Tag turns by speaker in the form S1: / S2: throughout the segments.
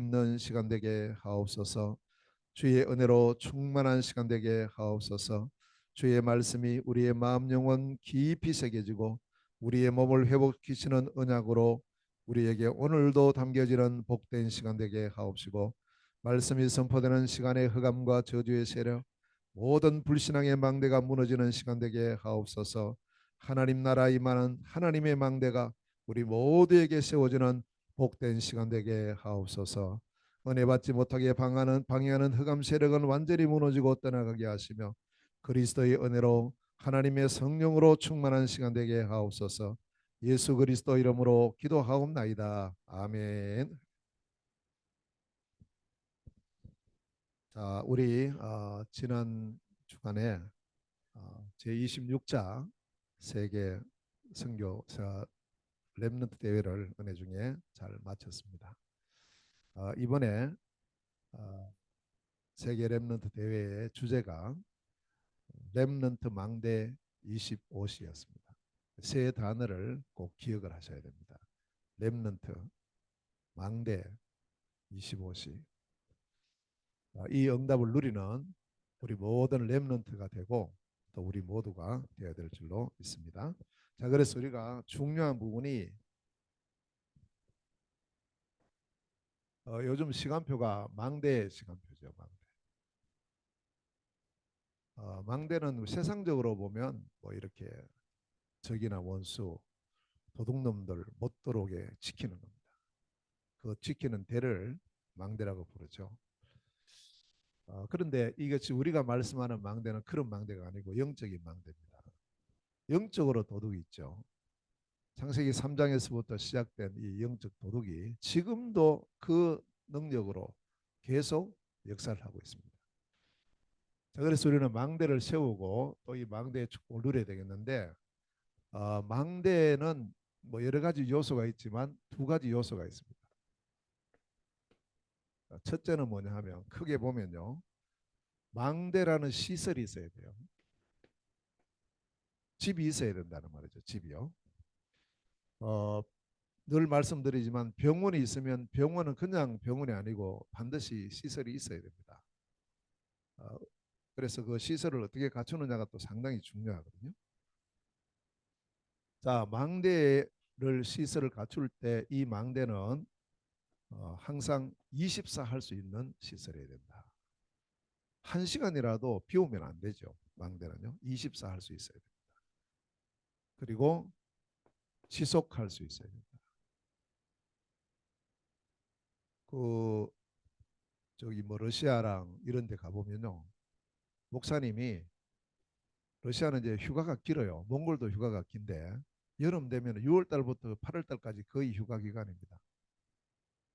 S1: 있는 시간 되게 하옵소서. 주의 은혜로 충만한 시간 되게 하옵소서. 주의 말씀이 우리의 마음 영혼 깊이 새겨지고 우리의 몸을 회복시키시는 언약으로 우리에게 오늘도 담겨지는 복된 시간 되게 하옵시고, 말씀이 선포되는 시간의 흑암과 저주의 세력, 모든 불신앙의 망대가 무너지는 시간 되게 하옵소서. 하나님 나라 임하는 하나님의 망대가 우리 모두에게 세워지는 복된 시간 되게 하옵소서. 은혜 받지 못하게 방해하는 흑암 세력은 완전히 무너지고 떠나가게 하시며, 그리스도의 은혜로 하나님의 성령으로 충만한 시간 되게 하옵소서. 예수 그리스도 이름으로 기도하옵나이다. 아멘. 자, 우리 지난 주간에 제26자 세계 선교사 렘넌트 대회를 은혜 중에 잘 마쳤습니다. 이번에 어, 세계 렘넌트 대회의 주제가 렘넌트 망대 25시였습니다. 세 단어를 꼭 기억을 하셔야 됩니다. 렘넌트 망대 25시. 이 응답을 누리는 우리 모든 렘넌트가 되고 또 우리 모두가 되어야 될 줄로 믿습니다. 자, 그래서 우리가 중요한 부분이 요즘 시간표가 망대 시간표죠. 망대는 세상적으로 보면 뭐 이렇게 적이나 원수, 도둑놈들 못 들어오게 지키는 겁니다. 그 지키는 대를 망대라고 부르죠. 그런데 이것이 우리가 말씀하는 망대는 그런 망대가 아니고 영적인 망대입니다. 영적으로 도둑이 있죠. 창세기 3장에서부터 시작된 이 영적 도둑이 지금도 그 능력으로 계속 역사를 하고 있습니다. 자, 그래서 우리는 망대를 세우고 또 이 망대의 축복을 누려야 되겠는데, 망대는 뭐 여러 가지 요소가 있지만 두 가지 요소가 있습니다. 첫째는 뭐냐 하면 크게 보면요, 망대라는 시설이 있어야 돼요. 집이 있어야 된다는 말이죠. 집이요. 어, 늘 말씀드리지만 병원이 있으면 병원은 그냥 병원이 아니고 반드시 시설이 있어야 됩니다. 어, 그래서 그 시설을 어떻게 갖추느냐가 또 상당히 중요하거든요. 자, 망대를 시설을 갖출 때 이 망대는 항상 24 할 수 있는 시설이어야 된다. 1시간이라도 비우면 안 되죠. 망대는요. 24 할 수 있어야 됩니다. 그리고 지속할 수 있어야 됩니다. 그 저기 뭐 러시아랑 이런 데 가보면요, 목사님이, 러시아는 이제 휴가가 길어요. 몽골도 휴가가 긴데 여름 되면 6월 달부터 8월 달까지 거의 휴가 기간입니다.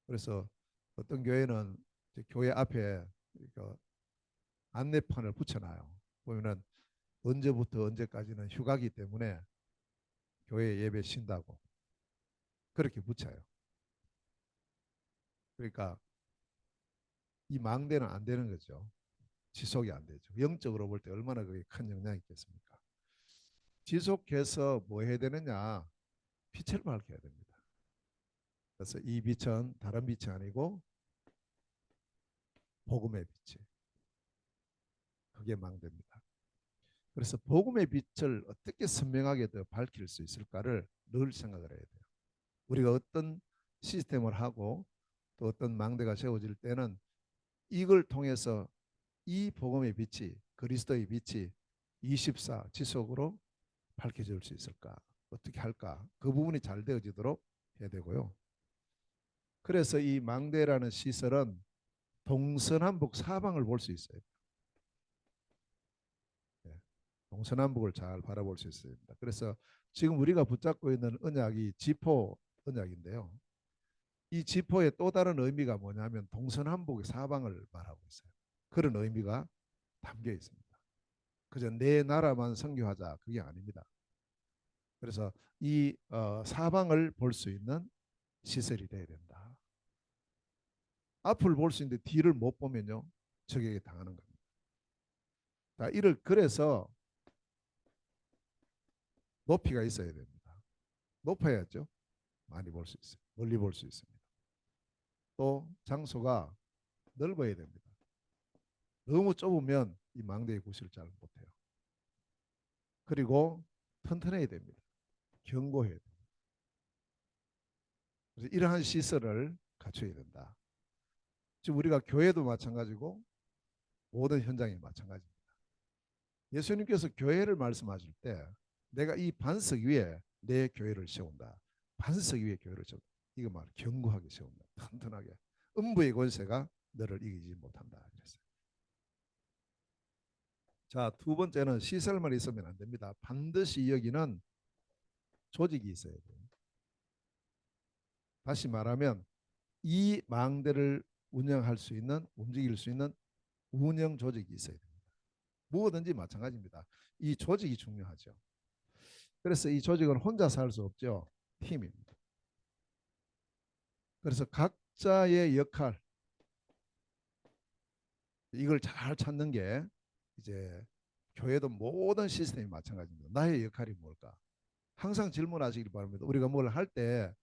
S1: 그래서 어떤 교회는 이제 교회 앞에 그 안내판을 붙여놔요. 보면은 언제부터 언제까지는 휴가기 때문에 교회 예배 쉰다고 그렇게 붙여요. 그러니까 이 망대는 안 되는 거죠. 지속이 안 되죠. 영적으로 볼 때 얼마나 그게 큰 영향이 있겠습니까? 지속해서 뭐 해야 되느냐? 빛을 밝혀야 됩니다. 그래서 이 빛은 다른 빛이 아니고 복음의 빛이, 그게 망대입니다. 그래서 복음의 빛을 어떻게 선명하게 더 밝힐 수 있을까를 늘 생각을 해야 돼요. 우리가 어떤 시스템을 하고 또 어떤 망대가 세워질 때는 이걸 통해서 이 복음의 빛이, 그리스도의 빛이 24 지속으로 밝혀질 수 있을까? 어떻게 할까? 그 부분이 잘 되어지도록 해야 되고요. 그래서 이 망대라는 시설은 동서남북 사방을 볼 수 있어요. 예, 동서남북을 잘 바라볼 수 있습니다. 그래서 지금 우리가 붙잡고 있는 언약이 지포 언약인데요. 이 지포의 또 다른 의미가 뭐냐면 동서남북의 사방을 말하고 있어요. 그런 의미가 담겨 있습니다. 그저 내 나라만 선교하자, 그게 아닙니다. 그래서 이 사방을 볼 수 있는 시설이 돼야 된다. 앞을 볼 수 있는데 뒤를 못 보면요, 적에게 당하는 겁니다. 자, 이를 그래서 높이가 있어야 됩니다. 높아야죠. 많이 볼 수 있어요. 멀리 볼 수 있습니다. 또 장소가 넓어야 됩니다. 너무 좁으면 이 망대의 구실을 잘 못해요. 그리고 튼튼해야 됩니다. 견고해야 됩니다. 그래서 이러한 시설을 갖춰야 된다. 지금 우리가 교회도 마찬가지고 모든 현장이 마찬가지입니다. 예수님께서 교회를 말씀하실 때 내가 이 반석 위에 내 교회를 세운다. 반석 위에 교회를 세운다. 이거 말 견고하게 세운다. 튼튼하게. 음부의 권세가 너를 이기지 못한다. 그랬어요. 자, 두 번째는 시설만 있으면 안 됩니다. 반드시 여기는 조직이 있어야 돼요. 다시 말하면 이 망대를 운영할 수 있는, 움직일 수 있는 운영 조직이 있어야 됩니다. 무엇든지 마찬가지입니다. 이 조직이 중요하죠. 그래서 이 조직은 혼자서 할 수 없죠. 팀입니다. 그래서 각자의 역할, 이걸 잘 찾는 게 이제 교회도 모든 시스템이 마찬가지입니다. 나의 역할이 뭘까? 항상 질문하시길 바랍니다. 우리가 뭘 할 때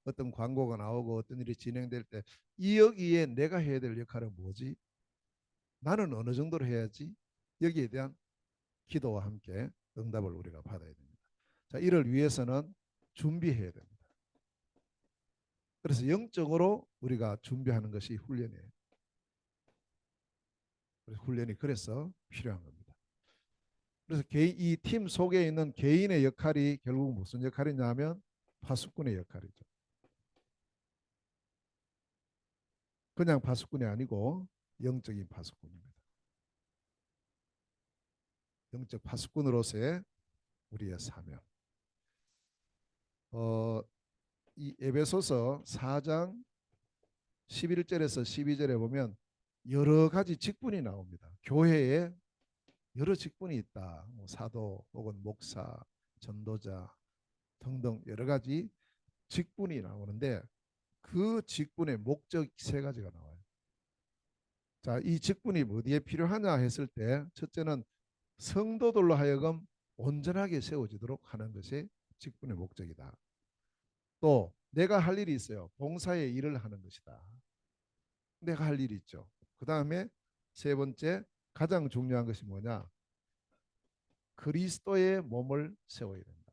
S1: 어떤 광고가 나오고 어떤 일이 진행될 때 이 여기에 내가 해야 될 역할은 뭐지? 나는 어느 정도로 해야지? 여기에 대한 기도와 함께 응답을 우리가 받아야 됩니다. 자, 이를 위해서는 준비해야 됩니다. 그래서 영적으로 우리가 준비하는 것이 훈련이에요. 그래서 훈련이 그래서 필요한 겁니다. 그래서 이 팀 속에 있는 개인의 역할이 결국 무슨 역할이냐면 파수꾼의 역할이죠. 그냥 파수꾼이 아니고 영적인 파수꾼입니다. 영적 파수꾼으로서의 우리의 사명. 이 에베소서 4장 11절에서 12절에 보면 여러 가지 직분이 나옵니다. 교회에 여러 직분이 있다. 뭐 사도 혹은 목사, 전도자 등등 여러 가지 직분이 나오는데 그 직분의 목적 세 가지가 나와요. 자, 이 직분이 어디에 필요하냐 했을 때 첫째는 성도들로 하여금 온전하게 세워지도록 하는 것이 직분의 목적이다. 또 내가 할 일이 있어요. 봉사의 일을 하는 것이다. 내가 할 일이 있죠. 그 다음에 세 번째 가장 중요한 것이 뭐냐? 그리스도의 몸을 세워야 된다.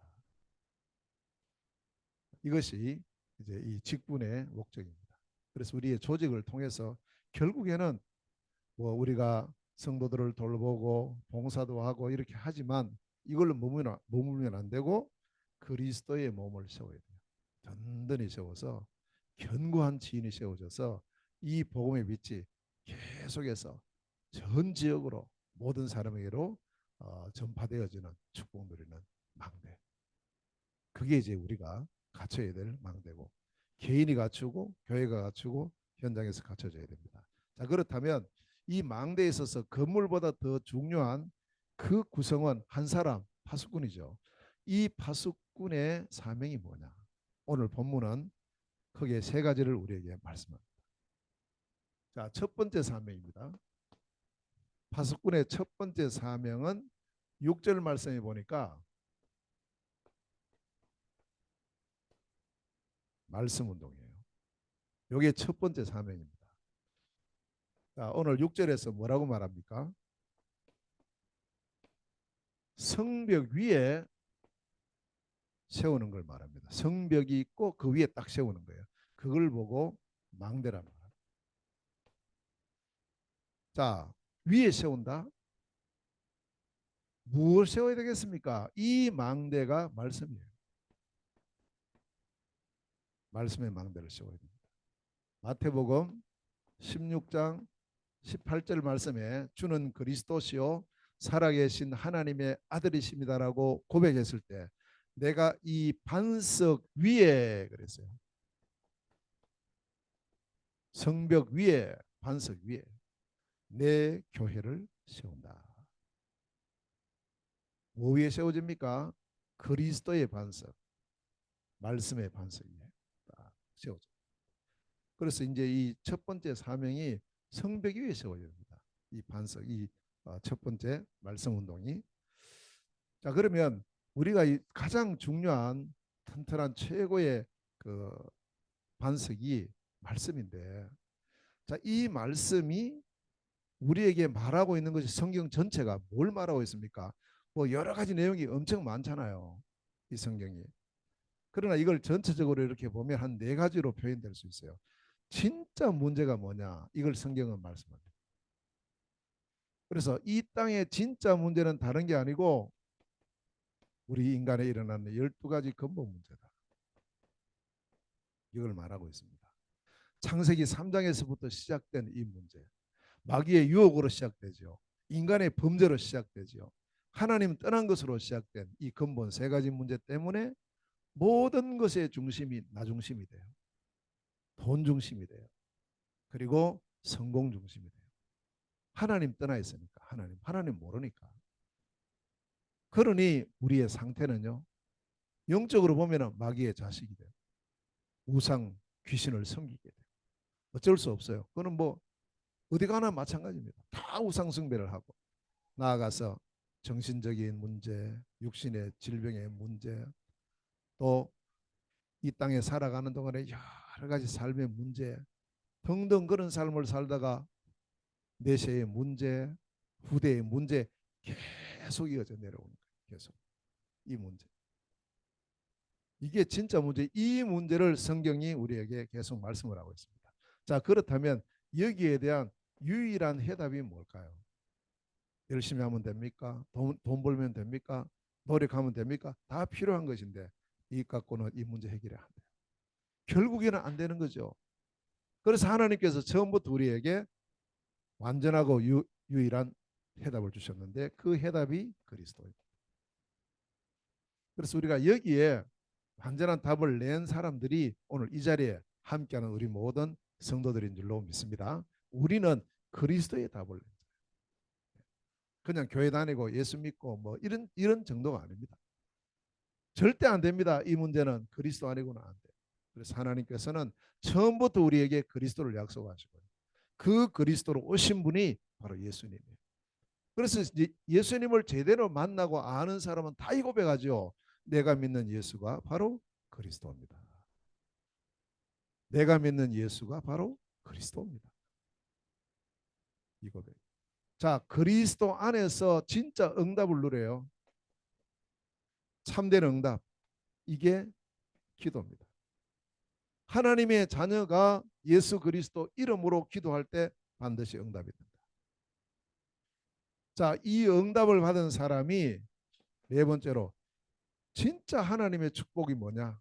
S1: 이것이 이제 이 직분의 목적입니다. 그래서 우리의 조직을 통해서 결국에는 뭐 우리가 성도들을 돌보고 봉사도 하고 이렇게 하지만 이걸로 머물면 안 되고 그리스도의 몸을 세워야 돼요. 든든히 세워서 견고한 지인이 세워져서 이 복음의 빛이 계속해서 전 지역으로 모든 사람에게로 전파되어지는 축복 누리는 망대. 그게 이제 우리가 갖춰야 될 망대고 개인이 갖추고 교회가 갖추고 현장에서 갖춰져야 됩니다. 자, 그렇다면 이 망대에 있어서 건물보다 더 중요한 그 구성원 한 사람 파수꾼이죠. 이 파수꾼의 사명이 뭐냐? 오늘 본문은 크게 세 가지를 우리에게 말씀합니다. 자, 첫 번째 사명입니다. 파수꾼의 첫 번째 사명은 6절 말씀에 보니까 말씀 운동이에요. 이게 첫 번째 사명입니다. 자, 오늘 6절에서 뭐라고 말합니까? 성벽 위에 세우는 걸 말합니다. 성벽이 있고 그 위에 딱 세우는 거예요. 그걸 보고 망대란 말이에요. 자, 위에 세운다. 무엇을 세워야 되겠습니까? 이 망대가 말씀이에요. 말씀의 망대를 세워야 됩니다. 마태복음 16장 18절 말씀에 주는 그리스도시요 살아계신 하나님의 아들이십니다라고 고백했을 때 내가 이 반석 위에 그랬어요. 성벽 위에 반석 위에 내 교회를 세운다. 뭐 위에 세워집니까? 그리스도의 반석, 말씀의 반석 위에 딱 세워져. 그래서 이제 이 첫 번째 사명이 성벽 위에 세워야 됩니다. 이 반석, 이 첫 번째 말씀 운동이. 자, 그러면 우리가 이 가장 중요한 튼튼한 최고의 그 반석이 말씀인데, 자, 이 말씀이 우리에게 말하고 있는 것이 성경 전체가 뭘 말하고 있습니까? 뭐 여러 가지 내용이 엄청 많잖아요. 이 성경이. 그러나 이걸 전체적으로 이렇게 보면 한 네 가지로 표현될 수 있어요. 진짜 문제가 뭐냐? 이걸 성경은 말씀합니다. 그래서 이 땅의 진짜 문제는 다른 게 아니고 우리 인간에 일어나는 12가지 근본 문제다. 이걸 말하고 있습니다. 창세기 3장에서부터 시작된 이 문제. 마귀의 유혹으로 시작되죠. 인간의 범죄로 시작되죠. 하나님 떠난 것으로 시작된 이 근본 세 가지 문제 때문에 모든 것의 중심이 나 중심이 돼요. 돈 중심이 돼요. 그리고 성공 중심이 돼요. 하나님 떠나 있으니까. 하나님 모르니까. 그러니 우리의 상태는요. 영적으로 보면 마귀의 자식이 돼요. 우상 귀신을 섬기게 돼요. 어쩔 수 없어요. 그거는 뭐 어디 가나 마찬가지입니다. 다 우상 숭배를 하고 나아가서 정신적인 문제, 육신의 질병의 문제, 또 이 땅에 살아가는 동안에 여러 가지 삶의 문제 등등 그런 삶을 살다가 내세의 문제, 후대의 문제 계속 이어져 내려오는 거예요. 계속 이 문제. 이게 진짜 문제. 이 문제를 성경이 우리에게 계속 말씀을 하고 있습니다. 자, 그렇다면 여기에 대한 유일한 해답이 뭘까요? 열심히 하면 됩니까? 돈 벌면 됩니까? 노력하면 됩니까? 다 필요한 것인데 이 갖고는 이 문제 해결이 안 돼요. 결국에는 안 되는 거죠. 그래서 하나님께서 처음부터 우리에게 완전하고 유일한 해답을 주셨는데 그 해답이 그리스도입니다. 그래서 우리가 여기에 완전한 답을 낸 사람들이 오늘 이 자리에 함께하는 우리 모든 성도들인 줄로 믿습니다. 우리는 그리스도의 답을 낸 거예요. 그냥 교회 다니고 예수 믿고 뭐 이런 정도가 아닙니다. 절대 안 됩니다. 이 문제는 그리스도 아니고는 안 돼요. 그래서 하나님께서는 처음부터 우리에게 그리스도를 약속하시고요. 그 그리스도로 오신 분이 바로 예수님이에요. 그래서 예수님을 제대로 만나고 아는 사람은 다 이 고백하죠. 내가 믿는 예수가 바로 그리스도입니다. 내가 믿는 예수가 바로 그리스도입니다. 이 고백. 자, 그리스도 안에서 진짜 응답을 누려요. 참된 응답. 이게 기도입니다. 하나님의 자녀가 예수 그리스도 이름으로 기도할 때 반드시 응답이 된다. 자, 이 응답을 받은 사람이 네 번째로 진짜 하나님의 축복이 뭐냐?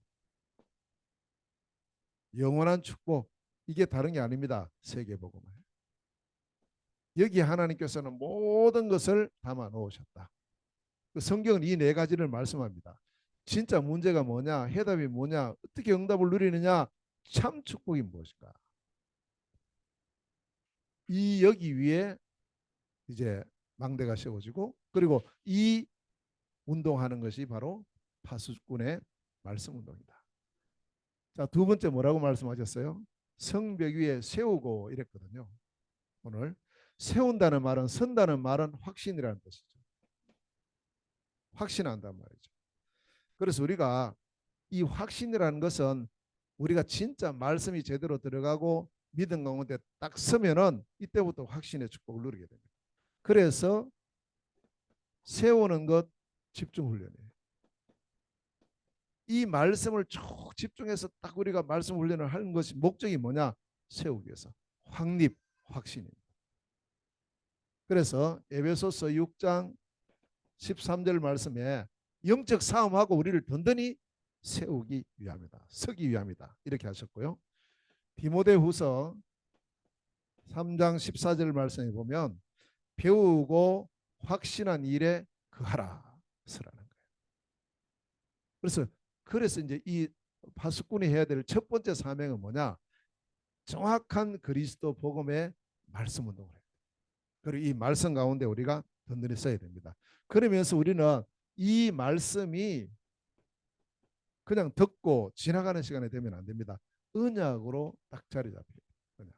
S1: 영원한 축복. 이게 다른 게 아닙니다. 세계복음을. 여기 하나님께서는 모든 것을 담아 놓으셨다. 그 성경은 이 네 가지를 말씀합니다. 진짜 문제가 뭐냐? 해답이 뭐냐? 어떻게 응답을 누리느냐? 참 축복이 무엇일까? 이 여기 위에 이제 망대가 세워지고 그리고 이 운동하는 것이 바로 파수꾼의 말씀 운동이다. 자, 두 번째 뭐라고 말씀하셨어요? 성벽 위에 세우고 이랬거든요. 오늘 세운다는 말은 선다는 말은 확신이라는 뜻이죠. 확신한단 말이죠. 그래서 우리가 이 확신이라는 것은 우리가 진짜 말씀이 제대로 들어가고 믿음 가운데 딱 서면은 이때부터 확신의 축복을 누리게 됩니다. 그래서 세우는 것 집중 훈련이에요. 이 말씀을 쭉 집중해서 딱 우리가 말씀 훈련을 하는 것이 목적이 뭐냐? 세우기 위해서. 확립, 확신입니다. 그래서 에베소서 6장 13절 말씀에 영적 싸움하고 우리를 든든히 세우기 위함이다. 서기 위함이다. 이렇게 하셨고요. 디모데후서 3장 14절 말씀에 보면 배우고 확신한 일에 그하라 서라는 거예요. 그래서 이제 이 파수꾼이 해야 될 첫 번째 사명은 뭐냐? 정확한 그리스도 복음의 말씀 운동을 해요. 그리고 이 말씀 가운데 우리가 든든히 써야 됩니다. 그러면서 우리는 이 말씀이 그냥 듣고 지나가는 시간이 되면 안 됩니다. 언약으로 딱 자리 잡혀요. 언약.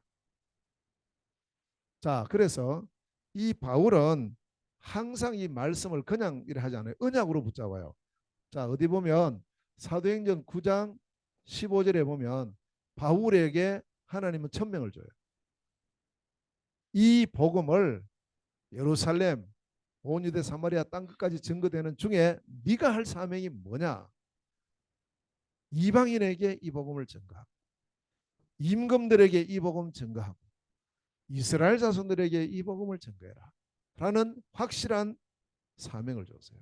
S1: 자, 그래서 이 바울은 항상 이 말씀을 그냥 이래 하지 않아요. 언약으로 붙잡아요. 자, 어디 보면 사도행전 9장 15절에 보면 바울에게 하나님은 천명을 줘요. 이 복음을 예루살렘, 온 유대 사마리아 땅 끝까지 증거되는 중에 네가 할 사명이 뭐냐? 이방인에게 이 복음을 증거하고 임금들에게 이 복음 증거하고 이스라엘 자손들에게 이 복음을 증거해라 라는 확실한 사명을 줬어요.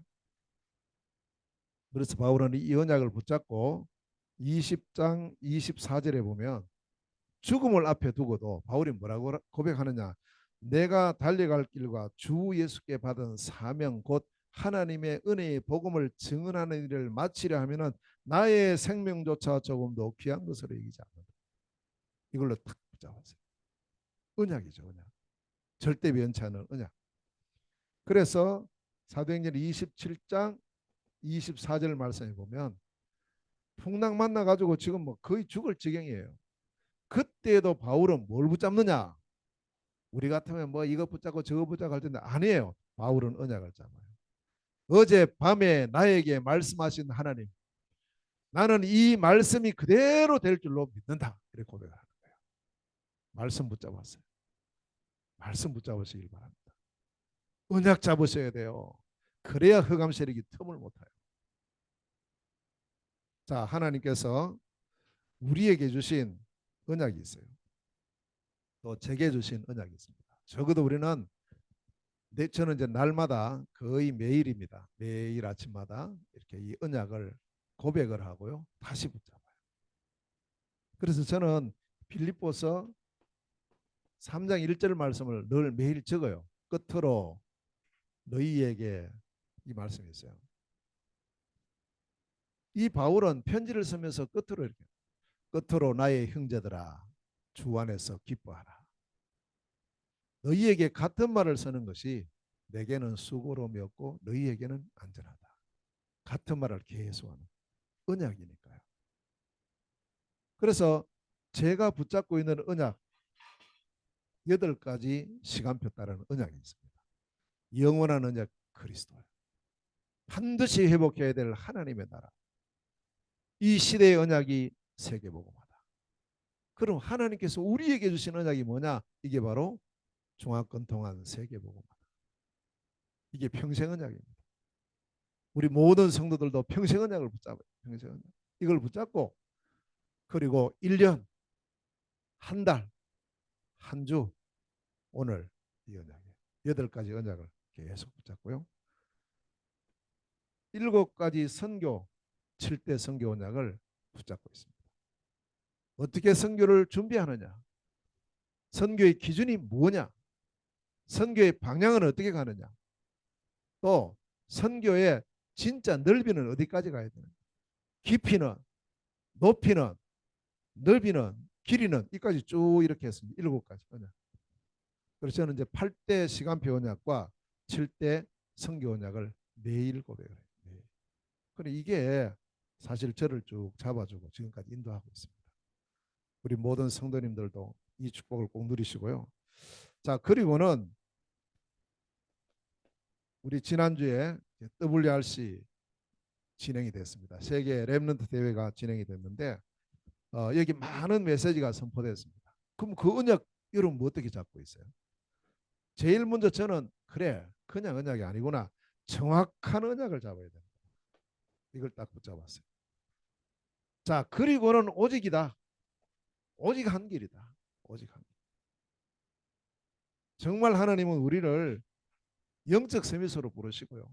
S1: 그래서 바울은 이 언약을 붙잡고 20장 24절에 보면 죽음을 앞에 두고도 바울이 뭐라고 고백하느냐? 내가 달려갈 길과 주 예수께 받은 사명 곧 하나님의 은혜의 복음을 증언하는 일을 마치려 하면은 나의 생명조차 조금도 귀한 것으로 여기지 않는다. 이걸로 탁 붙잡았어요. 언약이죠, 언약. 절대 변치 않는 언약. 그래서 사도행전 27장 24절 말씀에 보면 풍랑 만나가지고 지금 뭐 거의 죽을 지경이에요. 그때도 바울은 뭘 붙잡느냐? 우리 같으면 뭐 이거 붙잡고 저거 붙잡고 할 텐데 아니에요. 바울은 언약을 잡아요. 어제 밤에 나에게 말씀하신 하나님, 나는 이 말씀이 그대로 될 줄로 믿는다. 이렇게 고백하는 거예요. 말씀 붙잡았어요. 말씀 붙잡으시길 바랍니다. 언약 잡으셔야 돼요. 그래야 흑암 세력이 틈을 못 타요. 자, 하나님께서 우리에게 주신 언약이 있어요. 또 제게 주신 언약이 있습니다. 적어도 우리는 저는 이제 날마다 거의 매일입니다. 매일 아침마다 이렇게 이 언약을 고백을 하고요. 다시 붙잡아요. 그래서 저는 빌립보서 3장 1절 말씀을 늘 매일 적어요. 끝으로 너희에게 이 말씀이 있어요. 이 바울은 편지를 쓰면서 끝으로 이렇게 끝으로 나의 형제들아 주 안에서 기뻐하라. 너희에게 같은 말을 쓰는 것이 내게는 수고로움이 없고 너희에게는 안전하다. 같은 말을 계속하는 언약이니까요. 그래서 제가 붙잡고 있는 언약 8가지 시간표 따르는 언약이 있습니다. 영원한 언약 그리스도예요. 반드시 회복해야 될 하나님의 나라. 이 시대의 언약이 세계복음화다. 그럼 하나님께서 우리에게 주신 언약이 뭐냐? 이게 바로 중화권 동안 세계복음화다. 이게 평생 언약입니다. 우리 모든 성도들도 평생 언약을 붙잡아요. 평생 언약. 이걸 붙잡고 그리고 1년, 한 달, 한 주, 오늘 이 언약이에요. 8가지 언약을 계속 붙잡고요. 7가지 선교, 7대 선교 언약을 붙잡고 있습니다. 어떻게 선교를 준비하느냐? 선교의 기준이 뭐냐? 선교의 방향은 어떻게 가느냐? 또 선교의 진짜 넓이는 어디까지 가야 되느냐? 깊이는, 높이는, 넓이는, 길이는 이까지 쭉 이렇게 했습니다. 7가지 언약. 그래서 저는 이제 8대 시간표 언약과 7대 선교 언약을 매일 고백을 해요. 매일. 그래 이게 사실 저를 쭉 잡아주고 지금까지 인도하고 있습니다. 우리 모든 성도님들도 이 축복을 꼭 누리시고요. 자, 그리고는 우리 지난주에 WRC 진행이 됐습니다. 세계 랩런트 대회가 진행이 됐는데 여기 많은 메시지가 선포됐습니다. 그럼 그 언약 여러분 뭐 어떻게 잡고 있어요? 제일 먼저 저는 그래 그냥 언약이 아니구나. 정확한 언약을 잡아야 된다. 이걸 딱 붙잡았어요. 자, 그리고는 오직이다. 오직 한 길이다. 오직 한 길. 정말 하나님은 우리를 영적 세미소로 부르시고요.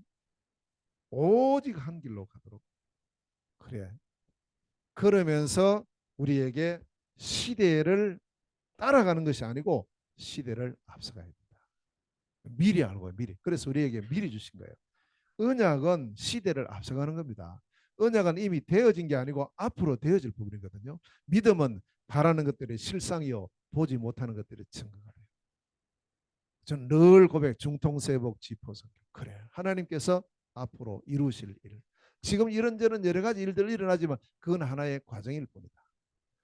S1: 오직 한 길로 가도록 그래. 그러면서 우리에게 시대를 따라가는 것이 아니고 시대를 앞서가야 된다. 미리 알고 미리. 그래서 우리에게 미리 주신 거예요. 언약은 시대를 앞서가는 겁니다. 언약은 이미 되어진 게 아니고 앞으로 되어질 부분이거든요. 믿음은 바라는 것들이 실상이요 보지 못하는 것들이 증거가 돼요. 저는 늘 고백 중통세복 지포성 그래 하나님께서 앞으로 이루실 일 지금 이런저런 여러 가지 일들이 일어나지만 그건 하나의 과정일 뿐이다.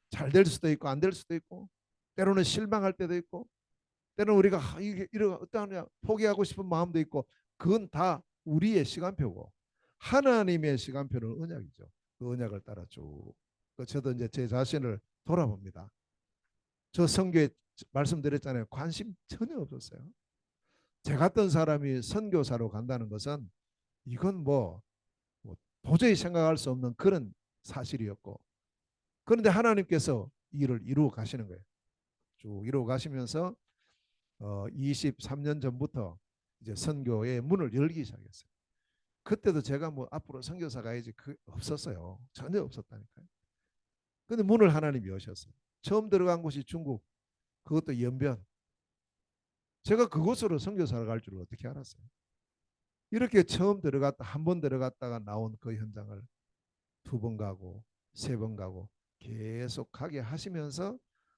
S1: 잘 될 수도 있고 안 될 수도 있고 때로는 실망할 때도 있고 때로는 우리가 이게 이러 어떠하냐 포기하고 싶은 마음도 있고 그건 다 우리의 시간표고 하나님의 시간표는 언약이죠. 그 언약을 따라 쭉 저도 이제 제 자신을 돌아봅니다. 저 선교에 말씀드렸잖아요. 관심 전혀 없었어요. 제 같은 사람이 선교사로 간다는 것은 이건 뭐 도저히 생각할 수 없는 그런 사실이었고, 그런데 하나님께서 일을 이루어 가시는 거예요. 쭉 이루어 가시면서 23년 전부터 이제 선교의 문을 열기 시작했어요. 그때도 제가 뭐 앞으로 선교사 가야지 그 없었어요. 전혀 없었다니까요. 근데 문을 하나님이 여셨어요. 처음 들어간 곳이 중국, 그것도 연변. 제가 그곳으로 선교사를 갈 줄 어떻게 알았어요? 이렇게 처음 들어갔다 한 번 들어갔다가 나온 그 현장을 두 번 가고 세 번 가고 계속 가게 하시면서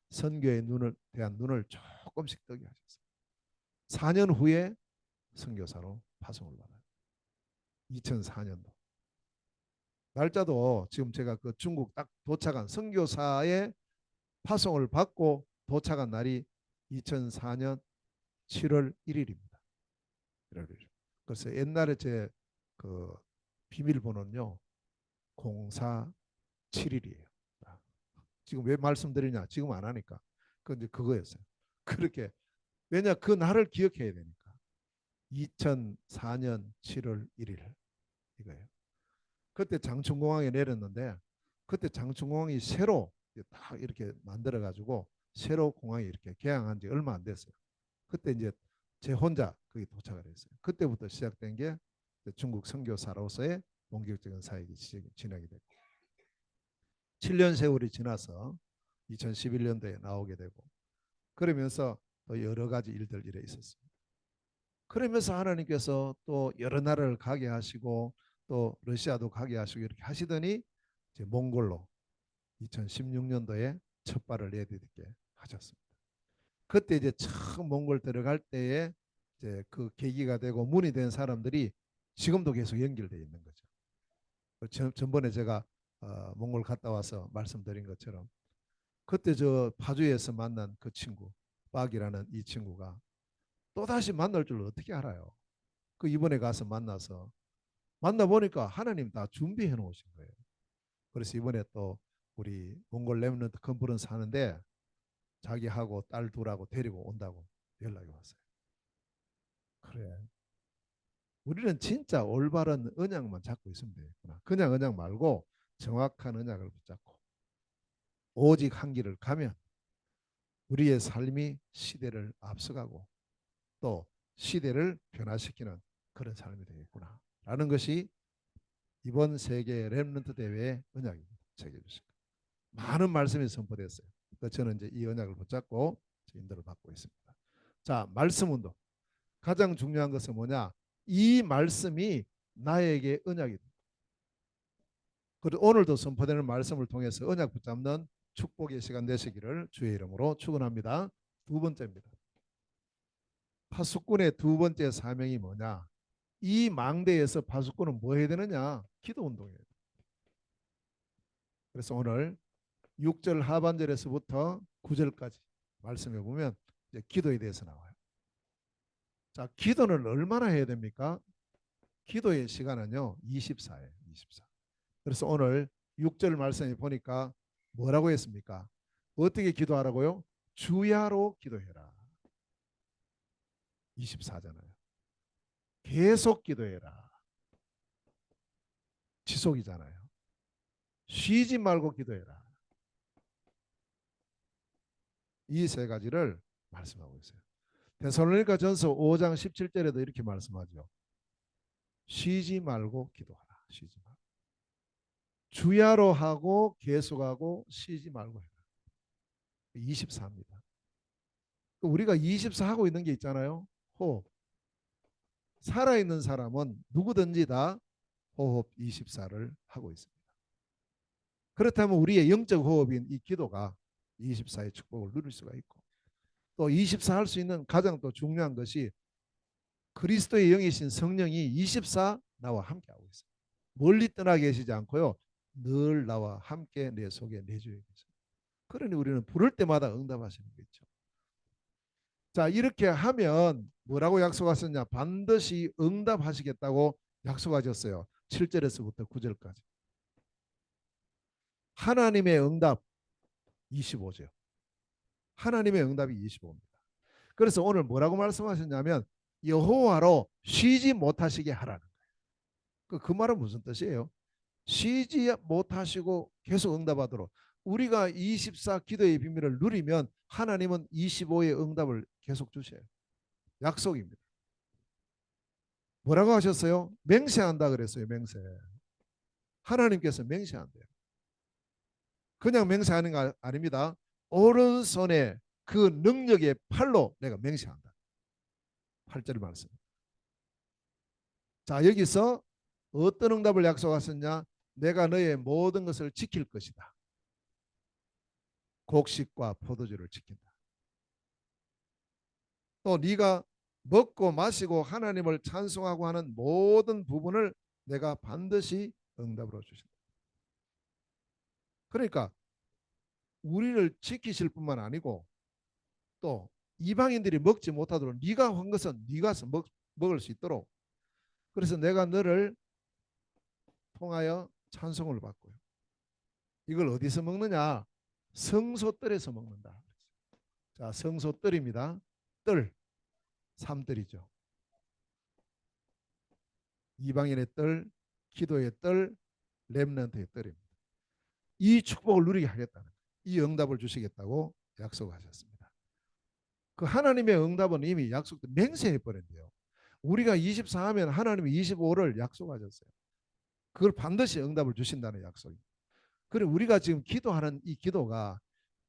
S1: 선교의 눈을 대한 눈을 조금씩 뜨게 하셨어요. 4년 후에 선교사로 파송을 받아요. 2004년도. 날짜도 지금 제가 그 중국 딱 도착한 선교사의 파송을 받고 도착한 날이 2004년 7월 1일입니다. 그래서 옛날에 제 그 비밀번호는요 0471이에요. 지금 왜 말씀드리냐? 지금 안 하니까. 근데 그거였어요. 그렇게 왜냐 그 날을 기억해야 되니까. 2004년 7월 1일 이거예요. 그때 장충공항에 내렸는데 그때 장충공항이 새로 딱 이렇게 만들어 가지고 새로 공항이 이렇게 개항한 지 얼마 안 됐어요. 그때 이제 제 혼자 거기 도착을 했어요. 그때부터 시작된 게 중국 선교사로서의 본격적인 사역이 진행이 됐고 7년 세월이 지나서 2011년도에 나오게 되고 그러면서 또 여러 가지 일들 일에 있었습니다. 그러면서 하나님께서 또 여러 나라를 가게 하시고 또 러시아도 가게 하시고 이렇게 하시더니 이제 몽골로 2016년도에 첫 발을 내딛게 하셨습니다. 그때 이제 처음 몽골 들어갈 때에 이제 그 계기가 되고 문이 된 사람들이 지금도 계속 연결되어 있는 거죠. 전번에 제가 몽골 갔다 와서 말씀드린 것처럼 그때 저 파주에서 만난 그 친구 박이라는 이 친구가 또다시 만날 줄 어떻게 알아요? 그 이번에 가서 만나서 만나보니까 하나님 다 준비해 놓으신 거예요. 그래서 이번에 또 우리 몽골 렘넌트 컨퍼런스 하는데 자기하고 딸 둘하고 데리고 온다고 연락이 왔어요. 그래. 우리는 진짜 올바른 언약만 잡고 있으면 되겠구나. 그냥 언약 말고 정확한 언약을 붙잡고 오직 한 길을 가면 우리의 삶이 시대를 앞서가고 또 시대를 변화시키는 그런 삶이 되겠구나. 라는 것이 이번 세계 렘넌트 대회의 언약입니다. 새겨주시고 많은 말씀이 선포됐어요. 그러니까 저는 이제 이 언약을 붙잡고 인도를 받고 있습니다. 자, 말씀 운동. 가장 중요한 것은 뭐냐? 이 말씀이 나에게 언약이 됩니다. 그리고 오늘도 선포되는 말씀을 통해서 언약 붙잡는 축복의 시간 되시기를 주의 이름으로 축원합니다. 두 번째입니다. 파수꾼의 두 번째 사명이 뭐냐? 이 망대에서 파수꾼은 뭐 해야 되느냐? 기도 운동이에요. 그래서 오늘 6절 하반절에서부터 9절까지 말씀해 보면 이제 기도에 대해서 나와요. 자, 기도는 얼마나 해야 됩니까? 기도의 시간은요 24예요. 24. 그래서 오늘 6절 말씀에 보니까 뭐라고 했습니까? 어떻게 기도하라고요? 주야로 기도해라. 24잖아요. 계속 기도해라. 지속이잖아요. 쉬지 말고 기도해라. 이 세 가지를 말씀하고 있어요. 데살로니가 전서 5장 17절에도 이렇게 말씀하죠. 쉬지 말고 기도하라. 쉬지 말고. 주야로 하고 계속하고 쉬지 말고 해라. 24입니다. 우리가 24 하고 있는 게 있잖아요. 호흡. 살아있는 사람은 누구든지 다 호흡 24를 하고 있습니다. 그렇다면 우리의 영적 호흡인 이 기도가 24의 축복을 누릴 수가 있고 또 24 할 수 있는 가장 또 중요한 것이 그리스도의 영이신 성령이 24 나와 함께하고 있어요. 멀리 떠나 계시지 않고요. 늘 나와 함께 내 속에 내주에 계세요. 그러니 우리는 부를 때마다 응답하시는 거 있죠. 자, 이렇게 하면 뭐라고 약속하셨냐? 반드시 응답하시겠다고 약속하셨어요. 7절에서부터 9절까지. 하나님의 응답 25절. 하나님의 응답이 25입니다. 그래서 오늘 뭐라고 말씀하셨냐면 여호와로 쉬지 못하시게 하라는 거예요. 그 말은 무슨 뜻이에요? 쉬지 못하시고 계속 응답하도록. 우리가 24 기도의 비밀을 누리면 하나님은 25의 응답을 계속 주셔요. 약속입니다. 뭐라고 하셨어요? 맹세한다 그랬어요. 맹세. 하나님께서 맹세한대요. 그냥 맹세하는 거 아닙니다. 오른손에 그 능력의 팔로 내가 맹세한다. 8절 말씀. 자, 여기서 어떤 응답을 약속하셨냐? 내가 너의 모든 것을 지킬 것이다. 곡식과 포도주를 지킨다. 또 네가 먹고 마시고 하나님을 찬송하고 하는 모든 부분을 내가 반드시 응답으로 주신다. 그러니까 우리를 지키실 뿐만 아니고 또 이방인들이 먹지 못하도록 네가 한 것은 네가 먹을 수 있도록, 그래서 내가 너를 통하여 찬송을 받고요. 이걸 어디서 먹느냐? 성소뜰에서 먹는다. 자, 성소뜰입니다. 뜰, 삼뜰이죠. 이방인의 뜰, 기도의 뜰, 렘넌트의 뜰입니다. 이 축복을 누리게 하겠다는, 이 응답을 주시겠다고 약속하셨습니다. 그 하나님의 응답은 이미 약속도 맹세해 버렸는데요. 우리가 24 하면 하나님이 25를 약속하셨어요. 그걸 반드시 응답을 주신다는 약속입니다. 그리고 우리가 지금 기도하는 이 기도가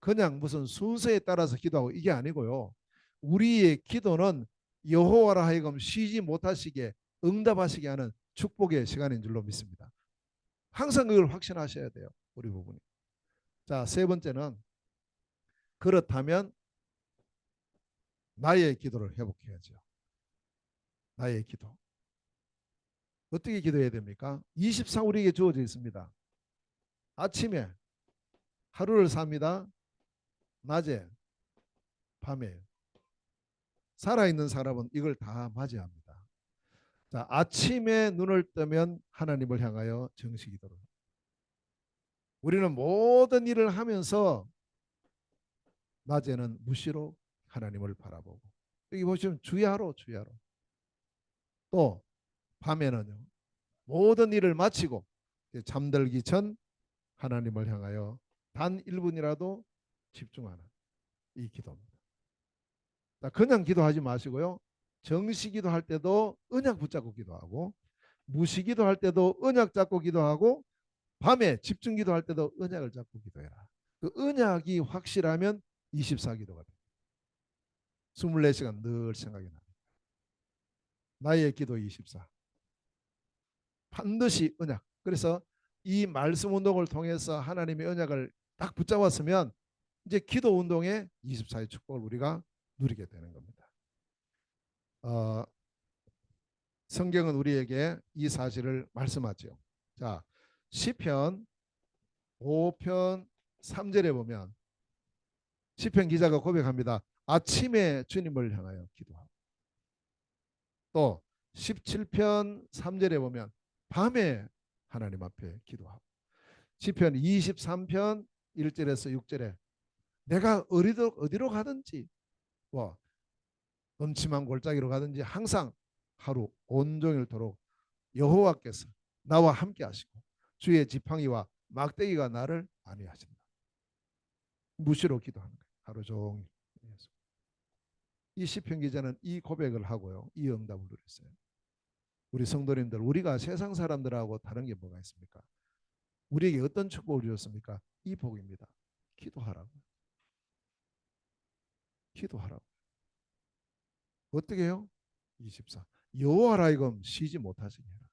S1: 그냥 무슨 순서에 따라서 기도하고 이게 아니고요. 우리의 기도는 여호와라 하여금 쉬지 못하시게 응답하시게 하는 축복의 시간인 줄로 믿습니다. 항상 그걸 확신하셔야 돼요. 우리 부분이. 자, 세 번째는 그렇다면 나의 기도를 회복해야죠. 나의 기도. 어떻게 기도해야 됩니까? 24 우리에게 주어져 있습니다. 아침에 하루를 삽니다. 낮에, 밤에. 살아있는 사람은 이걸 다 맞이합니다. 자, 아침에 눈을 뜨면 하나님을 향하여 정시 기도를. 우리는 모든 일을 하면서 낮에는 무시로 하나님을 바라보고, 여기 보시면 주야로 주야로. 또 밤에는요, 모든 일을 마치고 잠들기 전 하나님을 향하여 단 1분이라도 집중하는 이 기도입니다. 그냥 기도하지 마시고요. 정시 기도할 때도 언약 붙잡고 기도하고, 무시 기도할 때도 언약 잡고 기도하고, 밤에 집중 기도할 때도 언약을 잡고 기도해라. 그 언약이 확실하면 24 기도가 됩니다. 24시간 늘 생각이 납니다. 나의 기도 24. 반드시 언약. 그래서 이 말씀 운동을 통해서 하나님의 언약을 딱 붙잡았으면 이제 기도 운동의 24의 축복을 우리가 누리게 되는 겁니다. 성경은 우리에게 이 사실을 말씀하죠. 자, 시편 5편 3절에 보면 시편 기자가 고백합니다. 아침에 주님을 향하여 기도하고, 또 17편 3절에 보면 밤에 하나님 앞에 기도하고, 시편 23편 1절에서 6절에 내가 어디로 가든지 뭐 음침한 골짜기로 가든지 항상 하루 온종일토록 여호와께서 나와 함께 하시고 주의 지팡이와 막대기가 나를 안위하신다. 무시로 기도하는 거예요. 하루 종일. 이 시편 기자는 이 고백을 하고요. 이 응답을 누렸어요. 우리 성도님들, 우리가 세상 사람들하고 다른 게 뭐가 있습니까? 우리에게 어떤 축복을 주셨습니까? 이 복입니다. 기도하라고. 기도하라고. 어떻게 해요? 24. 여호와라 하여금 쉬지 못하시게 해라.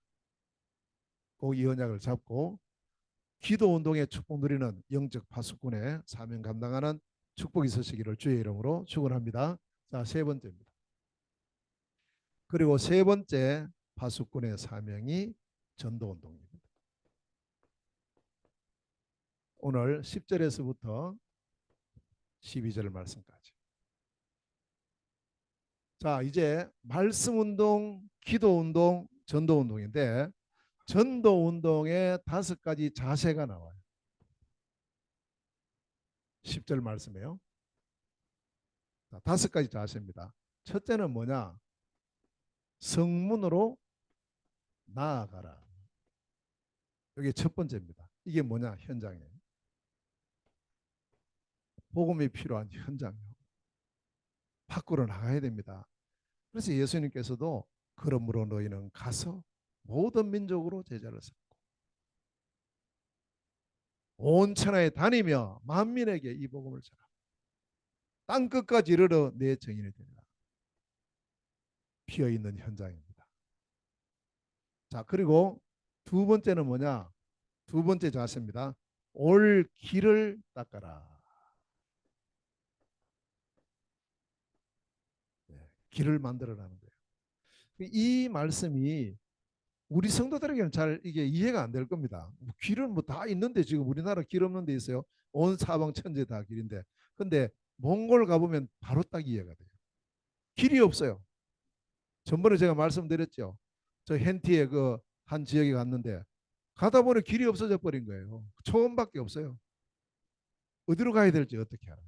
S1: 꼭 이 언약을 잡고 기도 운동의 축복 누리는 영적 파수꾼의 사명 감당하는 축복이 있으시기를 주의 이름으로 축원합니다. 자, 세 번째입니다. 그리고 세 번째 파수꾼의 사명이 전도 운동입니다. 오늘 10절에서부터 12절 말씀까지. 자, 이제 말씀 운동, 기도 운동, 전도 운동인데 전도 운동에 5가지 자세가 나와요. 10절 말씀이에요. 다섯 가지 자세입니다. 첫째는 뭐냐? 성문으로 나아가라. 이게 첫 번째입니다. 이게 뭐냐? 현장이에요. 복음이 필요한 현장이요. 밖으로 나가야 됩니다. 그래서 예수님께서도 그러므로 너희는 가서 모든 민족으로 제자를 삼고 온 천하에 다니며 만민에게 이 복음을 전하. 땅 끝까지 이르러 내 증인이 되리라. 비어 있는 현장입니다. 자, 그리고 두 번째는 뭐냐? 두 번째 자세입니다. 올 길을 닦아라. 네, 길을 만들어라는 거예요. 이 말씀이 우리 성도들에게는 잘 이게 이해가 안 될 겁니다. 길은 뭐 다 있는데 지금 우리나라 길 없는 데 있어요. 온 사방 천지 다 길인데. 근데 몽골 가보면 바로 딱 이해가 돼요. 길이 없어요. 전번에 제가 말씀드렸죠. 저 hen티의 그 한 지역에 갔는데 가다 보니 길이 없어져 버린 거예요. 초원밖에 없어요. 어디로 가야 될지 어떻게 알아요.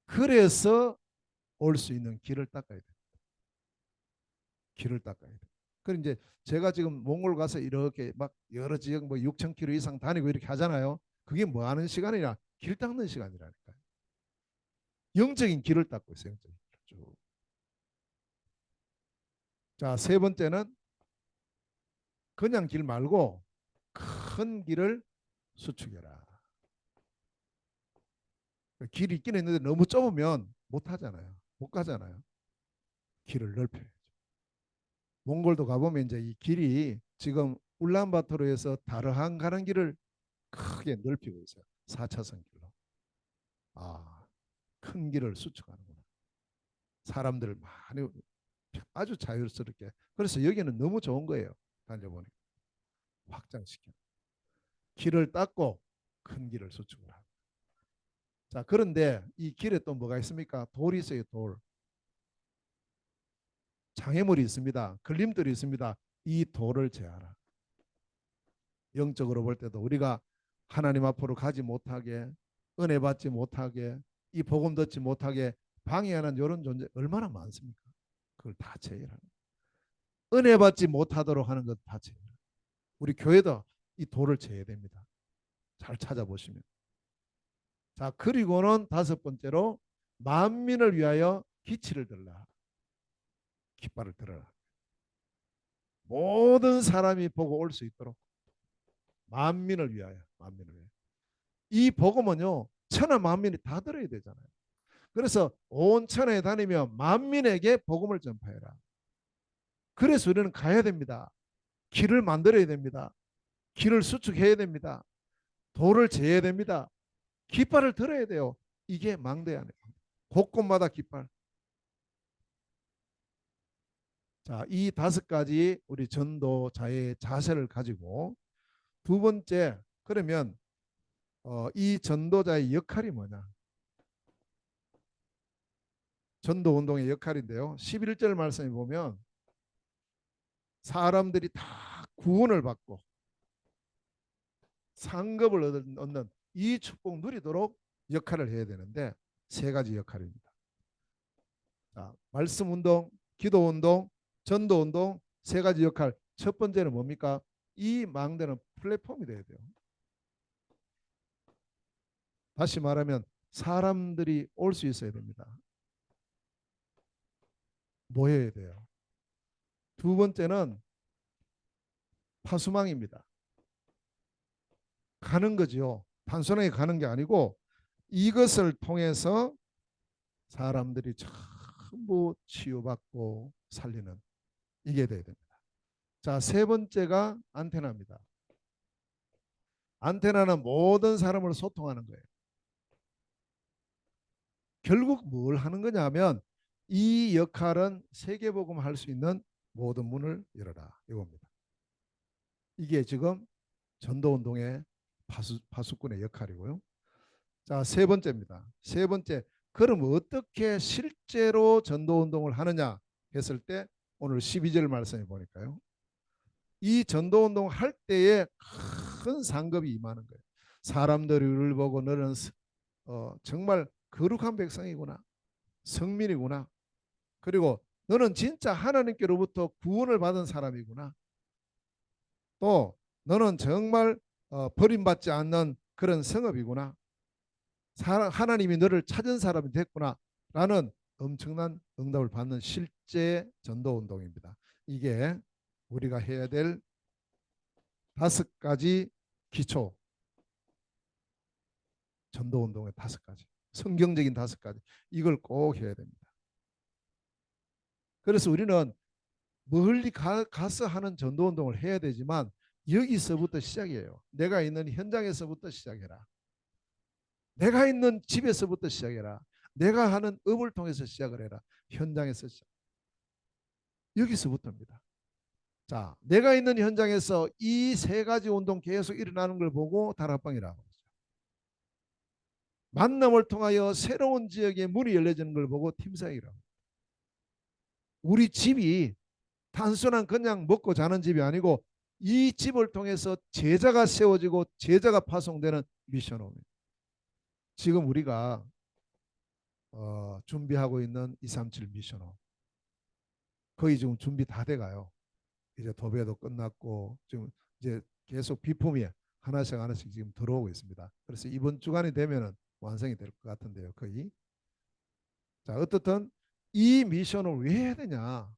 S1: 그래서 올 수 있는 길을 닦아야 돼요. 길을 닦아야 돼요. 그럼 이제 제가 지금 몽골 가서 이렇게 막 여러 지역 뭐 6,000km 이상 다니고 이렇게 하잖아요. 그게 뭐 하는 시간이냐? 길 닦는 시간이라니까요. 영적인 길을 닦고 있어요. 영적인 길을 쭉. 자, 세 번째는 그냥 길 말고 큰 길을 수축해라. 길이 있긴 있는데 너무 좁으면 못 하잖아요. 못 가잖아요. 길을 넓혀야죠. 몽골도 가보면 이제 이 길이 지금 울란바토르에서 다르한 가는 길을 크게 넓히고 있어요. 4차선 길로. 아, 큰 길을 수축하는구나. 사람들을 많이 아주 자유스럽게. 그래서 여기는 너무 좋은 거예요. 달려보니 확장시켜. 길을 닦고 큰 길을 수축을 하고. 자, 그런데 이 길에 또 뭐가 있습니까? 돌이 있어요. 돌. 장애물이 있습니다. 걸림돌이 있습니다. 이 돌을 제하라. 영적으로 볼 때도 우리가 하나님 앞으로 가지 못하게, 은혜 받지 못하게, 이 복음 듣지 못하게 방해하는 이런 존재 얼마나 많습니까? 그걸 다 제해라. 은혜 받지 못하도록 하는 것 다 제해라. 우리 교회도 이 돌을 제해야 됩니다. 잘 찾아보시면. 자, 그리고는 다섯 번째로 만민을 위하여 기치를 들라. 깃발을 들어라. 모든 사람이 보고 올 수 있도록 만민을 위하여, 만민을 위하여. 이 복음은요, 천하 만민이 다 들어야 되잖아요. 그래서 온 천하에 다니며 만민에게 복음을 전파해라. 그래서 우리는 가야 됩니다. 길을 만들어야 됩니다. 길을 수축해야 됩니다. 돌을 재야 됩니다. 깃발을 들어야 돼요. 이게 망대 아니에요. 곳곳마다 깃발. 자, 이 다섯 가지 우리 전도자의 자세를 가지고 두 번째, 그러면 이 전도자의 역할이 뭐냐? 전도 운동의 역할인데요. 11절 말씀에 보면 사람들이 다 구원을 받고 상급을 얻는 이 축복 누리도록 역할을 해야 되는데 세 가지 역할입니다. 자, 말씀 운동, 기도 운동, 전도 운동 세 가지 역할. 첫 번째는 뭡니까? 이 망대는 플랫폼이 돼야 돼요. 다시 말하면 사람들이 올 수 있어야 됩니다. 모여야 돼요. 두 번째는 파수망입니다. 가는 거죠. 단순하게 가는 게 아니고 이것을 통해서 사람들이 전부 치유받고 살리는 이게 돼야 됩니다. 자, 세 번째가 안테나입니다. 안테나는 모든 사람을 소통하는 거예요. 결국 뭘 하는 거냐면 이 역할은 세계복음 할 수 있는 모든 문을 열어라 이겁니다. 이게 지금 전도운동의 파수꾼의 역할이고요. 자, 세 번째입니다. 세 번째, 그럼 어떻게 실제로 전도운동을 하느냐 했을 때 오늘 12절 말씀해 보니까요. 이 전도운동 할 때에 큰 상급이 임하는 거예요. 사람들이 우리를 보고 너는 정말 거룩한 백성이구나. 성민이구나. 그리고 너는 진짜 하나님께로부터 구원을 받은 사람이구나. 또 너는 정말 버림받지 않는 그런 성읍이구나. 하나님이 너를 찾은 사람이 됐구나. 라는 엄청난 응답을 받는 실제 전도운동입니다. 이게 우리가 해야 될 5가지 기초 전도운동의 5가지. 성경적인 5가지. 이걸 꼭 해야 됩니다. 그래서 우리는 멀리 가서 하는 전도운동을 해야 되지만 여기서부터 시작이에요. 내가 있는 현장에서부터 시작해라. 내가 있는 집에서부터 시작해라. 내가 하는 업을 통해서 시작을 해라. 현장에서 시작. 여기서부터입니다. 자, 내가 있는 현장에서 이 3가지 운동 계속 일어나는 걸 보고 다락방이라고 하죠. 만남을 통하여 새로운 지역의 문이 열려지는 걸 보고 팀사역이라고. 우리 집이 단순한 그냥 먹고 자는 집이 아니고 이 집을 통해서 제자가 세워지고 제자가 파송되는 미션홈입니다. 지금 우리가 준비하고 있는 237 미션홈 거의 지금 준비 다 돼가요. 이제 도배도 끝났고 지금 이제 계속 비품이 하나씩 하나씩 지금 들어오고 있습니다. 그래서 이번 주간이 되면은 완성이 될 것 같은데요. 거의. 자, 어떻든 이 미션을 왜 해야 되냐?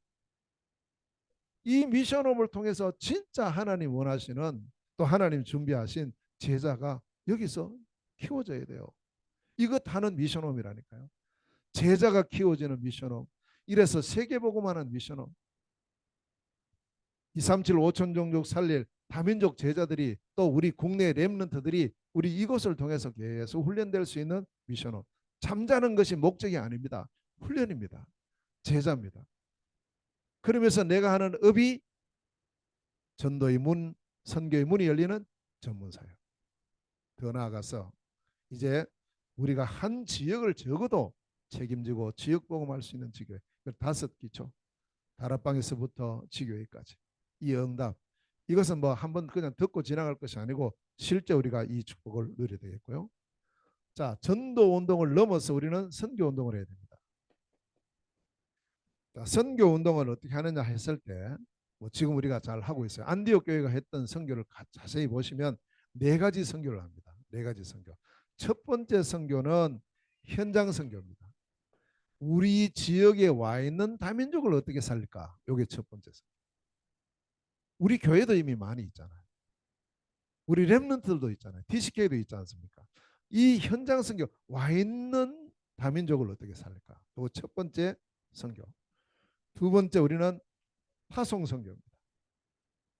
S1: 이 미션홈을 통해서 진짜 하나님 원하시는 또 하나님 준비하신 제자가 여기서 키워져야 돼요. 이것 하는 미션홈이라니까요. 제자가 키워지는 미션홈. 이래서 세계복음하는 미션홈. 237 5천 종족 살릴 다민족 제자들이 또 우리 국내 렘넌트들이 우리 이것을 통해서 계속 훈련될 수 있는 미션홈. 잠자는 것이 목적이 아닙니다. 훈련입니다. 제자입니다. 그러면서 내가 하는 업이 전도의 문, 선교의 문이 열리는 전문사역. 더 나아가서 이제 우리가 한 지역을 적어도 책임지고 지역 복음할 수 있는 지교회. 5기초. 다락방에서부터 지교회까지. 이 응답. 이것은 뭐 한번 그냥 듣고 지나갈 것이 아니고 실제 우리가 이 축복을 누려야 되겠고요. 자, 전도 운동을 넘어서 우리는 선교 운동을 해야 됩니다. 자, 선교 운동을 어떻게 하느냐 했을 때 뭐 지금 우리가 잘 하고 있어요. 안디옥 교회가 했던 선교를 자세히 보시면 4가지 선교를 합니다. 4가지 선교. 첫 번째 선교는 현장 선교입니다. 우리 지역에 와 있는 다민족을 어떻게 살릴까? 이게 첫 번째 선교. 우리 교회도 이미 많이 있잖아요. 우리 렘넌트들도 있잖아요. TCK도 있지 않습니까? 이 현장 선교 와 있는 다민족을 어떻게 살릴까? 이거 첫 번째 선교. 두 번째 우리는 파송 선교입니다.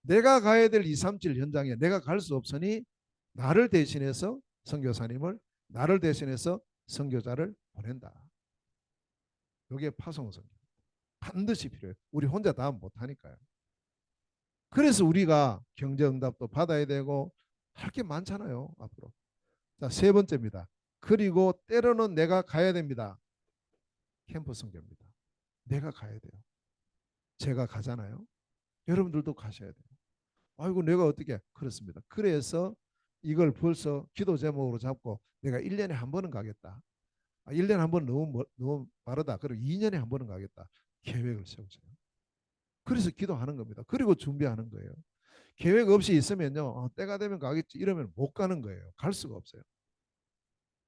S1: 내가 가야 될 237 현장에 내가 갈 수 없으니 나를 대신해서 선교사님을 나를 대신해서 선교자를 보낸다. 이게 파송 선교. 반드시 필요해요. 우리 혼자 다 못하니까요. 그래서 우리가 경제응답도 받아야 되고 할 게 많잖아요. 앞으로. 자, 3번째입니다. 그리고 때로는 내가 가야 됩니다. 캠프 선교입니다. 내가 가야 돼요. 제가 가잖아요. 여러분들도 가셔야 돼요. 아이고 내가 어떻게 그렇습니다. 그래서 이걸 벌써 기도 제목으로 잡고 내가 1년에 한 번은 가겠다. 1년에 한 번 너무 빠르다. 그리고 2년에 한 번은 가겠다. 계획을 세우세요. 그래서 기도하는 겁니다. 그리고 준비하는 거예요. 계획 없이 있으면요. 때가 되면 가겠지 이러면 못 가는 거예요. 갈 수가 없어요.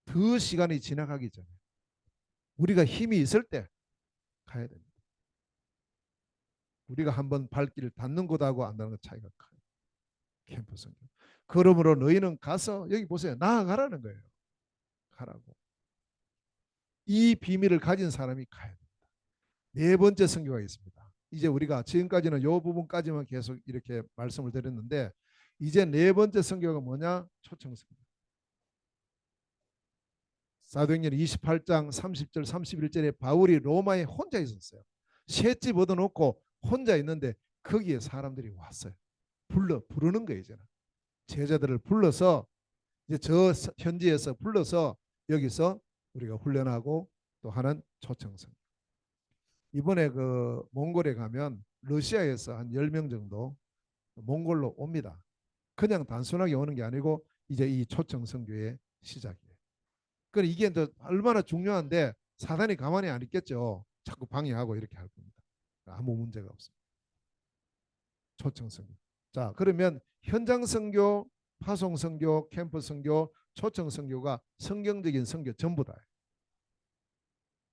S1: 더 시간이 지나가기 전에 우리가 힘이 있을 때 가야 됩니다. 우리가 한번 발길을 닿는 곳하고 안 닿는 것 차이가 커요. 캠프 성경. 그러므로 너희는 가서 여기 보세요. 나아가라는 거예요. 가라고. 이 비밀을 가진 사람이 가야 됩니다. 4번째 선교가 있습니다. 이제 우리가 지금까지는 이 부분까지만 계속 이렇게 말씀을 드렸는데 이제 4번째 선교가 뭐냐? 초청 선교. 사도행전 28장 30절 31절에 바울이 로마에 혼자 있었어요. 셋집 얻어놓고 혼자 있는데 거기에 사람들이 왔어요. 부르는 거예요. 이제는. 제자들을 불러서 이제 저 현지에서 불러서 여기서 우리가 훈련하고 또 하는 초청선. 이번에 그 몽골에 가면 러시아에서 한 10명 정도 몽골로 옵니다. 그냥 단순하게 오는 게 아니고 이제 이 초청 선교의 시작이에요. 그러니까 이게 얼마나 중요한데 사단이 가만히 안 있겠죠. 자꾸 방해하고 이렇게 할 겁니다. 아무 문제가 없습니다. 초청 선교. 자, 그러면 현장 선교, 파송 선교, 캠프 선교, 초청 선교가 성경적인 선교 전부 다예요.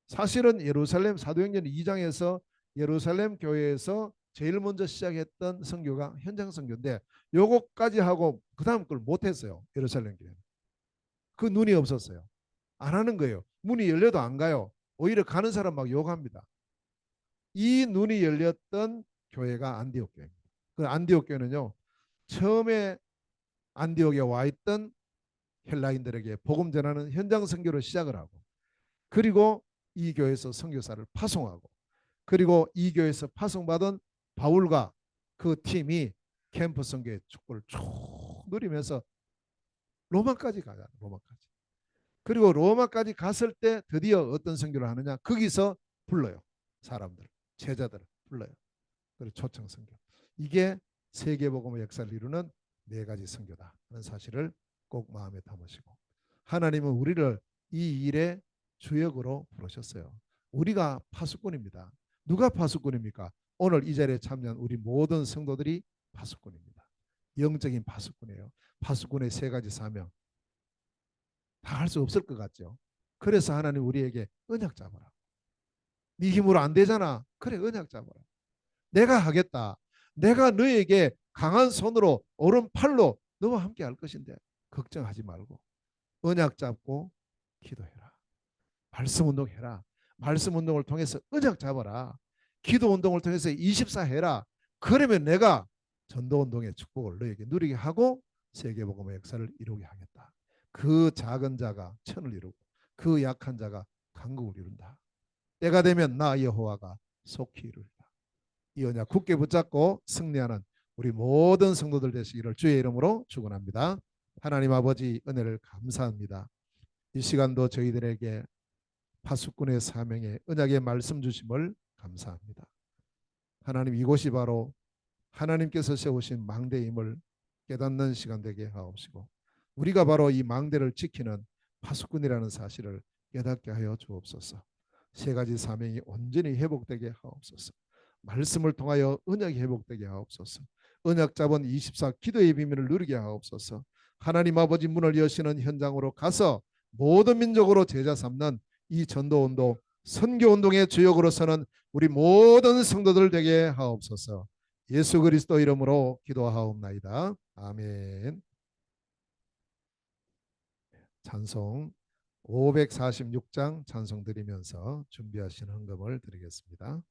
S1: 사실은 예루살렘 사도행전 2장에서 예루살렘 교회에서 제일 먼저 시작했던 선교가 현장 선교인데 요거까지 하고 그다음 걸 못했어요. 예루살렘 교회는. 그 눈이 없었어요. 안 하는 거예요. 문이 열려도 안 가요. 오히려 가는 사람 막 욕합니다. 이 눈이 열렸던 교회가 안디옥 교회입니다. 그 안디옥 교회는요. 처음에 안디옥에 와 있던 헬라인들에게 복음 전하는 현장 선교를 시작을 하고 그리고 이 교회에서 선교사를 파송하고 그리고 이 교회에서 파송받은 바울과 그 팀이 캠프 선교의 축복을 쭉 누리면서 로마까지 가요. 로마까지. 그리고 로마까지 갔을 때 드디어 어떤 선교를 하느냐? 거기서 불러요. 사람들, 제자들을 불러요. 그리고 초청 선교. 이게 세계복음의 역사를 이루는 네 가지 선교다 하는 사실을 꼭 마음에 담으시고 하나님은 우리를 이 일의 주역으로 부르셨어요. 우리가 파수꾼입니다. 누가 파수꾼입니까? 오늘 이 자리에 참여한 우리 모든 성도들이 파수꾼입니다. 영적인 파수꾼이에요. 파수꾼의 세 가지 사명 다 할 수 없을 것 같죠. 그래서 하나님 우리에게 언약 잡아라. 네 힘으로 안 되잖아. 그래 언약 잡아라. 내가 하겠다. 내가 너에게 강한 손으로 오른팔로 너와 함께 할 것인데 걱정하지 말고 언약 잡고 기도해라. 말씀 운동해라. 말씀 운동을 통해서 언약 잡아라. 기도 운동을 통해서 24 해라. 그러면 내가 전도 운동의 축복을 너에게 누리게 하고 세계복음의 역사를 이루게 하겠다. 그 작은 자가 천을 이루고 그 약한 자가 강국을 이룬다. 때가 되면 나 여호와가 속히 이루리라. 이 언약 굳게 붙잡고 승리하는 우리 모든 성도들 되시기를 주의 이름으로 축원합니다. 하나님 아버지 은혜를 감사합니다. 이 시간도 저희들에게 파수꾼의 사명에 언약의 말씀 주심을 감사합니다. 하나님 이곳이 바로 하나님께서 세우신 망대임을 깨닫는 시간 되게 하옵시고 우리가 바로 이 망대를 지키는 파수꾼이라는 사실을 깨닫게 하여 주옵소서. 세 가지 사명이 온전히 회복되게 하옵소서. 말씀을 통하여 언약이 회복되게 하옵소서. 언약 잡은 24 기도의 비밀을 누리게 하옵소서. 하나님 아버지 문을 여시는 현장으로 가서 모든 민족으로 제자 삼는 이 전도운동 선교운동의 주역으로서는 우리 모든 성도들 되게 하옵소서. 예수 그리스도 이름으로 기도하옵나이다. 아멘. 찬송 546장 찬송 드리면서 준비하신 헌금을 드리겠습니다.